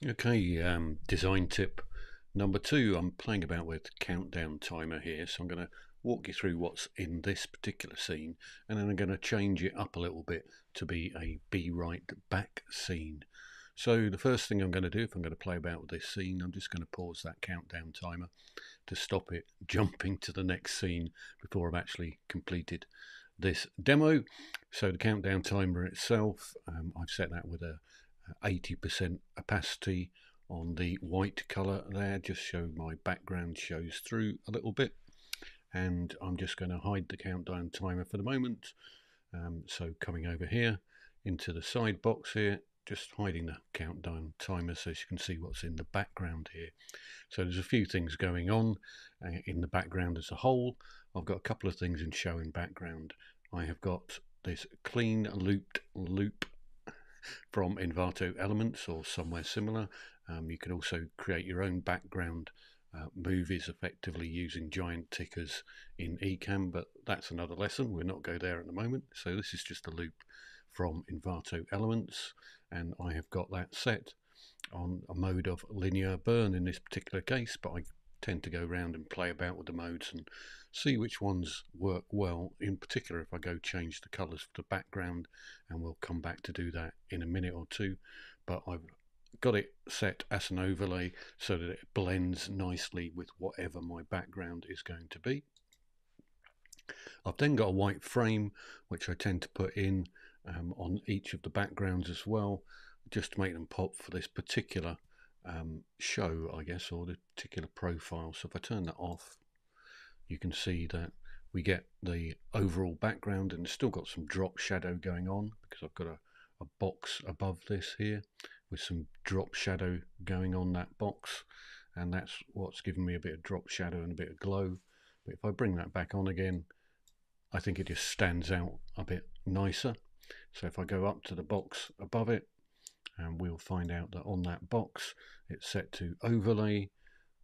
Okay, design tip number two. I'm playing about with countdown timer here, so I'm going to walk you through what's in this particular scene, and then I'm going to change it up a little bit to be a be right back scene. So the first thing I'm going to do, if I'm going to play about with this scene, I'm just going to pause that countdown timer to stop it jumping to the next scene before I've actually completed this demo. So the countdown timer itself, I've set that with a 80% opacity on the white color there, just so my background shows through a little bit. And I'm just going to hide the countdown timer for the moment. So coming over here into the side box here, just hiding the countdown timer so you can see what's in the background here. So there's a few things going on in the background as a whole. I've got a couple of things in show in background. I have got this clean looped loop from Envato Elements or somewhere similar. You can also create your own background movies effectively using giant tickers in Ecamm, but that's another lesson. We'll not go there at the moment. So this is just a loop from Envato Elements, and I have got that set on a mode of linear burn in this particular case, but I tend to go around and play about with the modes and see which ones work well, in particular if I go change the colours for the background, and we'll come back to do that in a minute or two. But I've got it set as an overlay so that it blends nicely with whatever my background is going to be. I've then got a white frame which I tend to put in on each of the backgrounds as well, just to make them pop for this particular show, I guess, or the particular profile. So if I turn that off, you can see that we get the overall background, and it's still got some drop shadow going on because I've got a box above this here with some drop shadow going on that box, and that's what's giving me a bit of drop shadow and a bit of glow. But if I bring that back on again, I think it just stands out a bit nicer. So if I go up to the box above it, and we'll find out that on that box it's set to overlay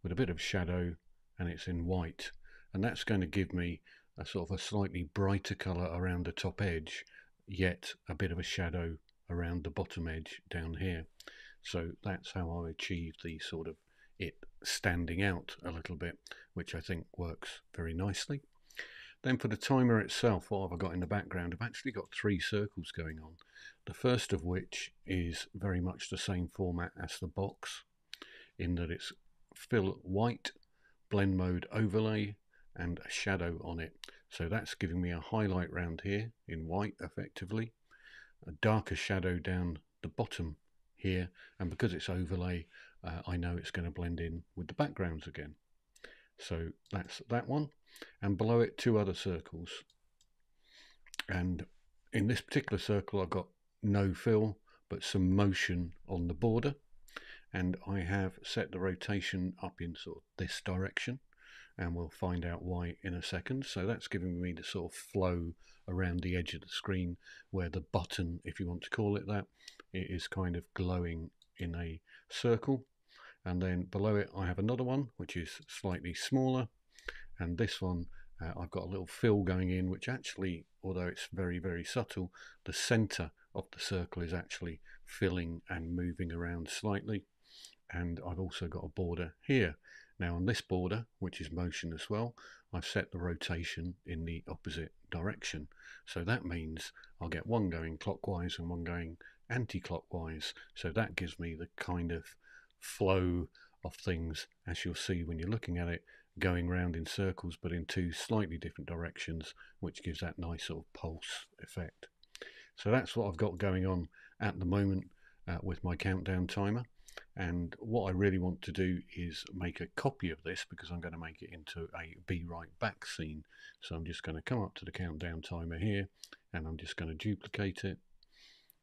with a bit of shadow, and it's in white, and that's going to give me a sort of a slightly brighter color around the top edge, yet a bit of a shadow around the bottom edge down here. So that's how I achieve the sort of it standing out a little bit, which I think works very nicely. Then for the timer itself, what have I got in the background? I've actually got three circles going on. The first of which is very much the same format as the box, in that it's fill white, blend mode overlay, and a shadow on it. So that's giving me a highlight round here in white effectively, a darker shadow down the bottom here, and because it's overlay, I know it's going to blend in with the backgrounds again. So that's that one, and below it two other circles. And in this particular circle I've got no fill but some motion on the border, and I have set the rotation up in sort of this direction, and we'll find out why in a second. So that's giving me the sort of flow around the edge of the screen where the button, if you want to call it that, it is kind of glowing in a circle. And then below it I have another one which is slightly smaller, and this one I've got a little fill going in, which actually, although it's very, very subtle, the center of the circle is actually filling and moving around slightly. And I've also got a border here. Now on this border, which is motion as well, I've set the rotation in the opposite direction. So that means I'll get one going clockwise and one going anti-clockwise. So that gives me the kind of flow of things, as you'll see when you're looking at it, going round in circles but in two slightly different directions, which gives that nice sort of pulse effect. So that's what I've got going on at the moment with my countdown timer. And what I really want to do is make a copy of this, because I'm going to make it into a be right back scene. So I'm just going to come up to the countdown timer here, and I'm just going to duplicate it,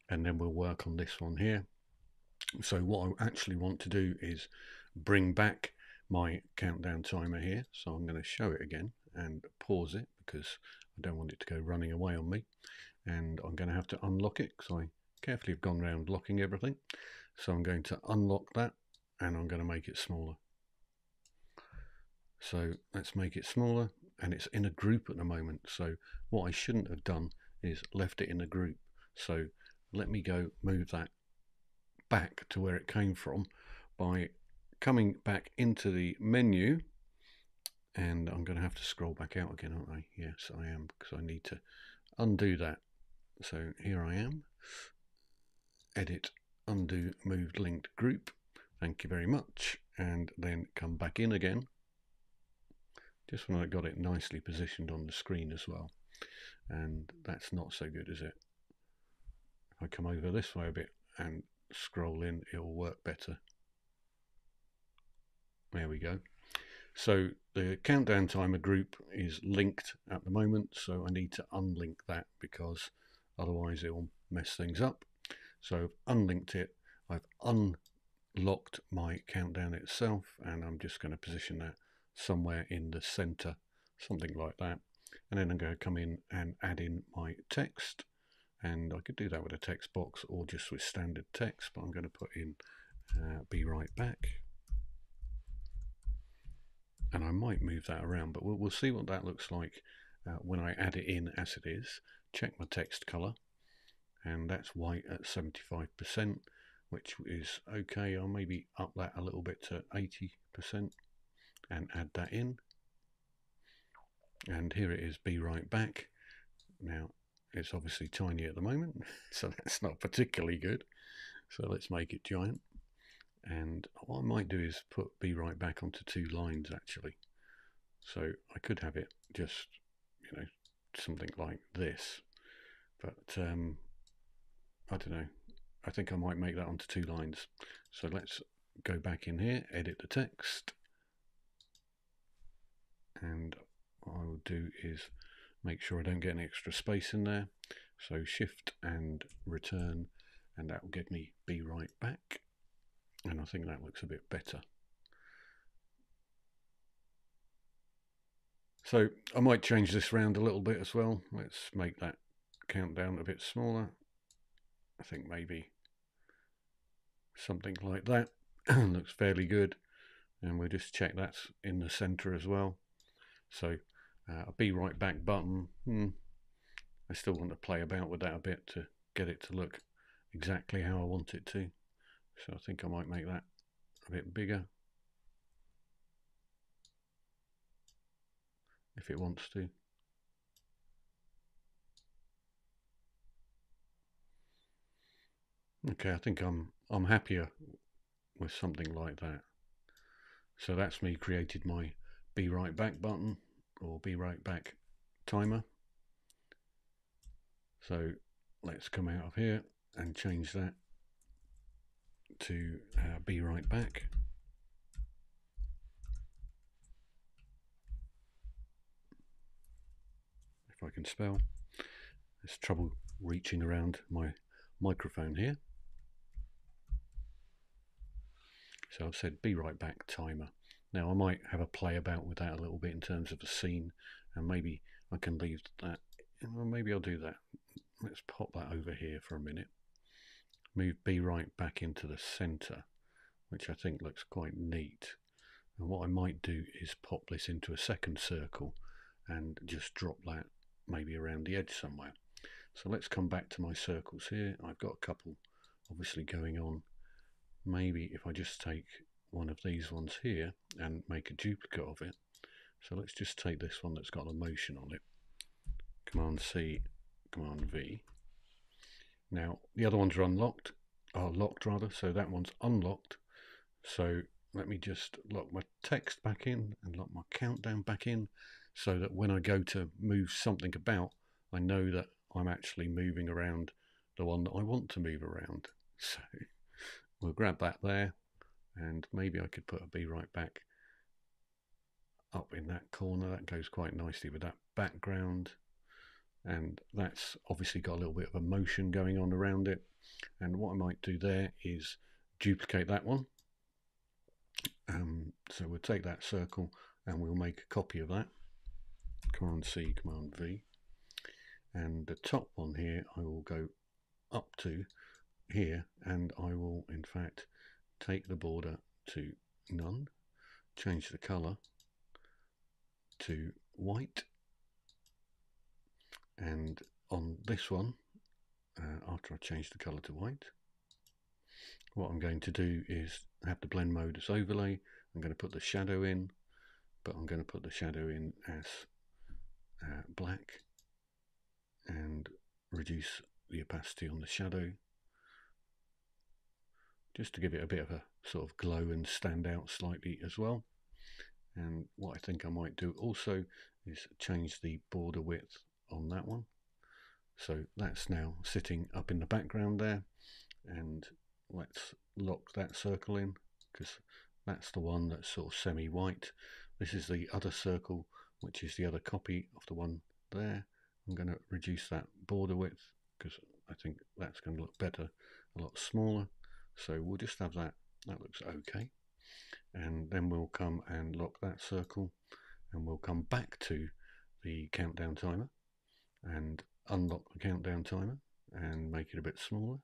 and then we'll work on this one here. So what I actually want to do is bring back my countdown timer here. So I'm going to show it again and pause it because I don't want it to go running away on me. And I'm going to have to unlock it because I carefully have gone around locking everything. So I'm going to unlock that, and I'm going to make it smaller. So let's make it smaller, and it's in a group at the moment. So what I shouldn't have done is left it in a group. So let me go move that back to where it came from by coming back into the menu, and I'm going to have to scroll back out again, aren't I? Yes, I am, because I need to undo that. So here I am, edit, undo, moved, linked group. Thank you very much. And then come back in again, just when I got it nicely positioned on the screen as well. And that's not so good, is it? If I come over this way a bit and scroll in, it will work better. There we go. So the countdown timer group is linked at the moment, so I need to unlink that because otherwise it will mess things up. So I've unlinked it, I've unlocked my countdown itself, and I'm just going to position that somewhere in the center, something like that. And then I'm going to come in and add in my text, and I could do that with a text box or just with standard text, but I'm going to put in be right back. And I might move that around, but we'll see what that looks like when I add it in as it is. Check my text color, and that's white at 75%, which is okay. I'll maybe up that a little bit to 80% and add that in. And here it is, be right back. Now it's obviously tiny at the moment, so that's not particularly good. So let's make it giant. And what I might do is put be right back onto 2 lines actually. So I could have it just, you know, something like this, but I don't know. I think I might make that onto 2 lines. So let's go back in here, edit the text, and what I will do is make sure I don't get any extra space in there. So shift and return, and that will give me be right back. And I think that looks a bit better. So I might change this around a little bit as well. Let's make that countdown a bit smaller. I think maybe something like that. Looks fairly good. And we'll just check that's in the center as well. So a be right back button. I still want to play about with that a bit to get it to look exactly how I want it to. So I think I might make that a bit bigger if it wants to. Okay, I think I'm happier with something like that. So that's me created my be right back button, or be right back timer. So let's come out of here and change that to be right back. If I can spell. There's trouble reaching around my microphone here. So I've said be right back timer. Now I might have a play about with that a little bit in terms of the scene, and maybe I can leave that, well, maybe I'll do that. Let's pop that over here for a minute. Move be right back into the center, which I think looks quite neat. And what I might do is pop this into a second circle and just drop that maybe around the edge somewhere. So let's come back to my circles here. I've got a couple obviously going on. Maybe if I just take one of these ones here and make a duplicate of it. So let's just take this one that's got a motion on it. Command C, Command V. Now the other ones are locked rather, so that one's unlocked. So let me just lock my text back in and lock my countdown back in, so that when I go to move something about, I know that I'm actually moving around the one that I want to move around. So we'll grab that there, and maybe I could put a be right back up in that corner. That goes quite nicely with that background, and that's obviously got a little bit of a motion going on around it. And what I might do there is duplicate that one. So we'll take that circle and we'll make a copy of that. Command C, Command V. And the top one here, I will go up to here, and I will in fact take the border to none, change the color to white, and on this one, after I change the color to white, what I'm going to do is have the blend mode as overlay. I'm going to put the shadow in, but I'm going to put the shadow in as black and reduce the opacity on the shadow just to give it a bit of a sort of glow and stand out slightly as well. And what I think I might do also is change the border width on that one. So that's now sitting up in the background there, and let's lock that circle in because that's the one that's sort of semi-white. This is the other circle, which is the other copy of the one there. I'm going to reduce that border width because I think that's going to look better, a lot smaller. So we'll just have that. That looks okay. And then we'll come and lock that circle, and we'll come back to the countdown timer and unlock the countdown timer and make it a bit smaller,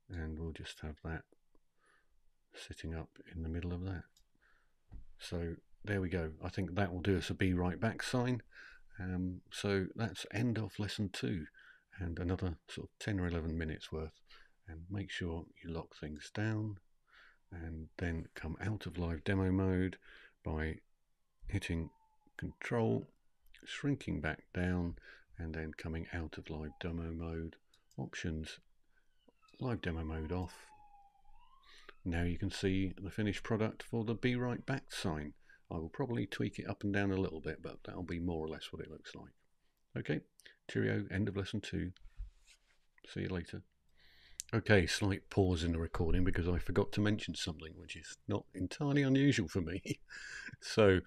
and we'll just have that sitting up in the middle of that. So there we go. I think that will do us a be right back sign. So that's end of lesson 2 and another sort of 10 or 11 minutes worth. And make sure you lock things down and then come out of live demo mode by hitting Control, shrinking back down, and then coming out of live demo mode. Options, live demo mode off. Now you can see the finished product for the be right back sign. I will probably tweak it up and down a little bit, but that'll be more or less what it looks like. Okay, cheerio, end of lesson 2. See you later. Okay, slight pause in the recording because I forgot to mention something which is not entirely unusual for me. So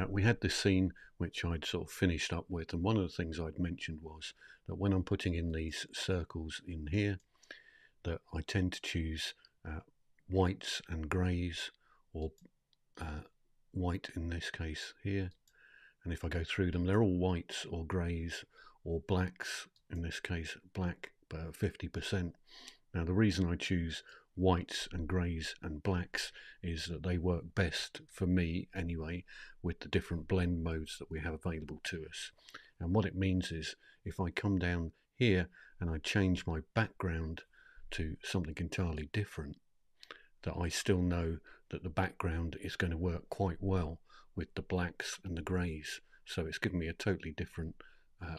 we had this scene which I'd sort of finished up with, and one of the things I'd mentioned was that when I'm putting in these circles in here, that I tend to choose whites and greys, or white in this case here, and if I go through them they're all whites or greys or blacks, in this case black 50%. Now the reason I choose whites and greys and blacks is that they work best for me anyway with the different blend modes that we have available to us. And what it means is if I come down here and I change my background to something entirely different, that I still know that the background is going to work quite well with the blacks and the greys. So it's given me a totally different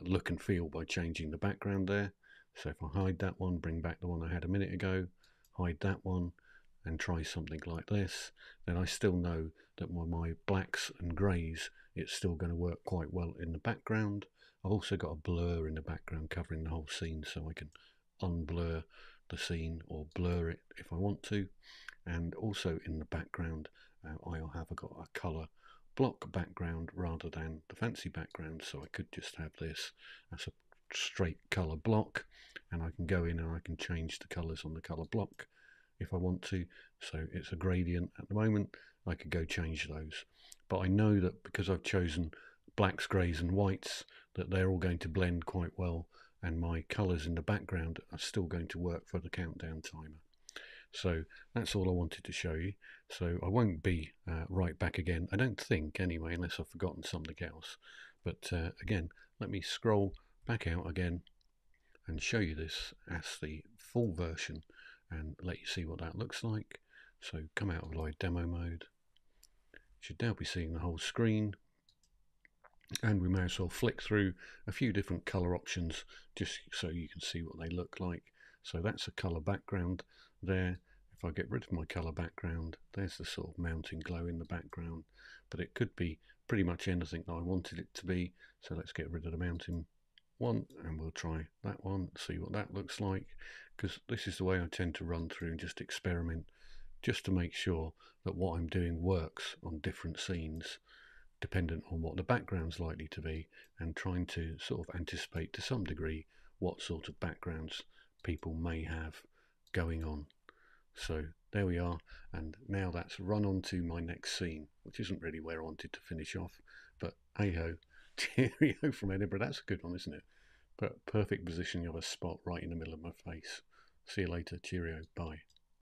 look and feel by changing the background there. So if I hide that one, bring back the one I had a minute ago, hide that one, and try something like this, then I still know that my blacks and greys, it's still going to work quite well in the background. I've also got a blur in the background covering the whole scene, so I can unblur the scene or blur it if I want to. And also in the background, I'll have got a colour block background rather than the fancy background, so I could just have this as a straight colour block, and I can go in and I can change the colours on the colour block if I want to. So it's a gradient at the moment, I could go change those, but I know that because I've chosen blacks, greys and whites, that they're all going to blend quite well, and my colours in the background are still going to work for the countdown timer. So that's all I wanted to show you. So I won't be right back again, I don't think anyway, unless I've forgotten something else. But again, let me scroll back out again and show you this as the full version and let you see what that looks like. So come out of live demo mode. You should now be seeing the whole screen, and we may as well flick through a few different color options just so you can see what they look like. So that's a color background there. If I get rid of my color background, there's the sort of mountain glow in the background, but it could be pretty much anything that I wanted it to be. So let's get rid of the mountain one and we'll try that one, see what that looks like, because this is the way I tend to run through and just experiment, just to make sure that what I'm doing works on different scenes dependent on what the background's likely to be, and trying to sort of anticipate to some degree what sort of backgrounds people may have going on. So there we are, and now that's run on to my next scene, which isn't really where I wanted to finish off, but hey-ho, cheerio from Edinburgh. That's a good one, isn't it? But perfect positioning of a spot right in the middle of my face. See you later, cheerio, bye.